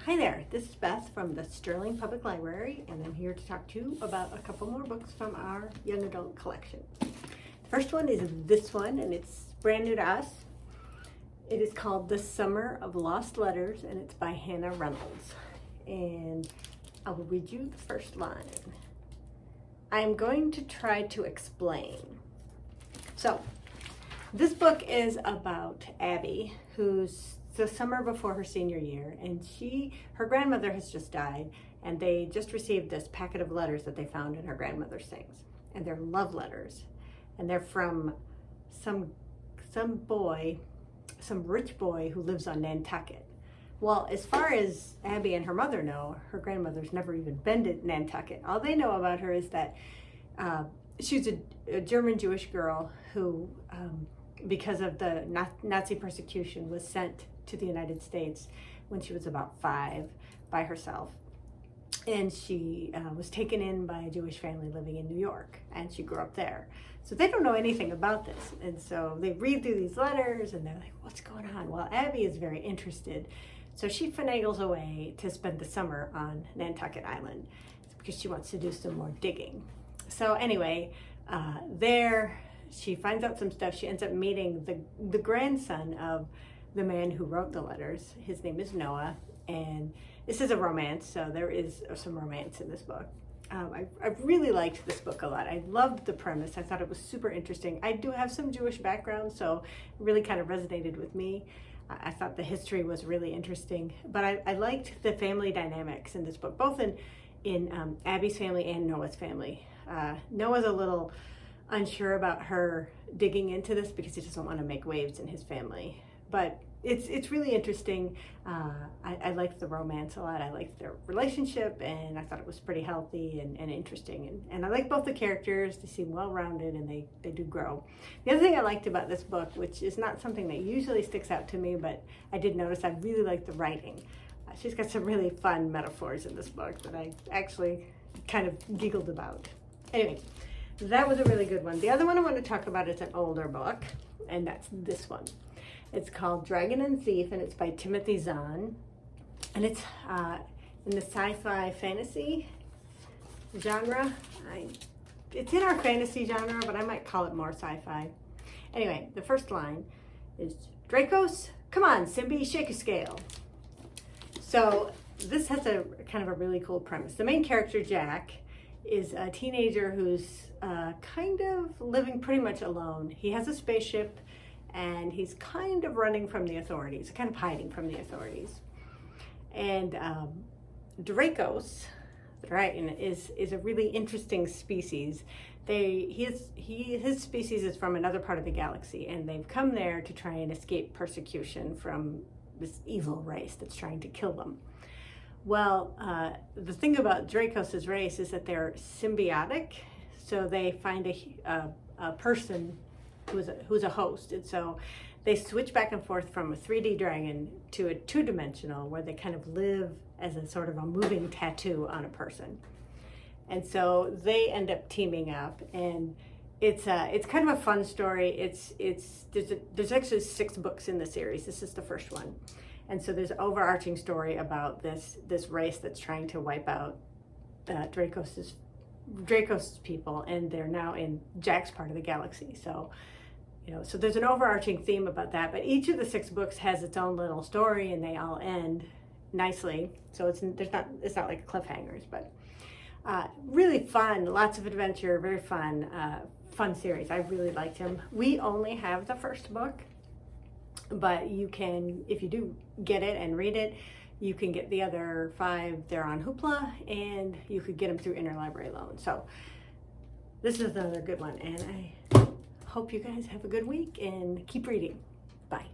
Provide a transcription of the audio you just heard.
Hi there, this is Beth from the Sterling Public Library, and I'm here to talk to you about a couple more books from our young adult collection. The first one is this one, and it's brand new to us. It is called The Summer of Lost Letters, and it's by Hannah Reynolds. And I will read you the first line. I am going to try to explain. So, this book is about Abby, who's the summer before her senior year, and her grandmother has just died, and they just received this packet of letters that they found in her grandmother's things, and they're love letters, and they're from some rich boy who lives on Nantucket. Well, as far as Abby and her mother know, her grandmother's never even been to Nantucket. All they know about her is that she's a German Jewish girl who, because of the Nazi persecution, was sent to the United States when she was about 5 by herself. And she was taken in by a Jewish family living in New York, and she grew up there. So they don't know anything about this. And so they read through these letters and they're like, what's going on? Well, Abby is very interested. So she finagles away to spend the summer on Nantucket Island because she wants to do some more digging. So anyway, there she finds out some stuff. She ends up meeting the grandson of the man who wrote the letters. His name is Noah, and this is a romance, so there is some romance in this book. I really liked this book a lot. I loved the premise. I thought it was super interesting. I do have some Jewish background, so it really kind of resonated with me. I thought the history was really interesting, but I liked the family dynamics in this book, both in Abby's family and Noah's family. Noah's a little unsure about her digging into this because he doesn't want to make waves in his family. But it's really interesting. I liked the romance a lot. I liked their relationship, and I thought it was pretty healthy and interesting. And I like both the characters. They seem well-rounded, and they do grow. The other thing I liked about this book, which is not something that usually sticks out to me, but I did notice, I really liked the writing. She's got some really fun metaphors in this book that I actually kind of giggled about. Anyway, that was a really good one. The other one I want to talk about is an older book, and that's this one. It's called Dragon and Thief, and it's by Timothy Zahn, and it's in the sci-fi fantasy genre. It's in our fantasy genre, but I might call it more sci-fi. Anyway, the first line is, Dracos, come on, Simbi, shake a scale. So this has a kind of a really cool premise. The main character, Jack, is a teenager who's kind of living pretty much alone. He has a spaceship, and he's kind of running from the authorities, kind of hiding from the authorities. And Dracos, the dragon, is a really interesting species. His species is from another part of the galaxy, and they've come there to try and escape persecution from this evil race that's trying to kill them. Well, the thing about Dracos' race is that they're symbiotic, so they find a person who's a host, and so they switch back and forth from a 3D dragon to a 2-dimensional, where they kind of live as a sort of a moving tattoo on a person. And so they end up teaming up, and it's kind of a fun story. There's actually 6 books in the series. This is the first one. And so there's an overarching story about this race that's trying to wipe out Dracos' people, and they're now in Jack's part of the galaxy. So, so there's an overarching theme about that. But each of the 6 books has its own little story, and they all end nicely. So it's not like cliffhangers, but really fun, lots of adventure, very fun, fun series. I really liked him. We only have the first book, but you can, if you do get it and read it, you can get the other 5. They're on Hoopla, and you could get them through interlibrary loan. So this is another good one, and I hope you guys have a good week and keep reading. Bye.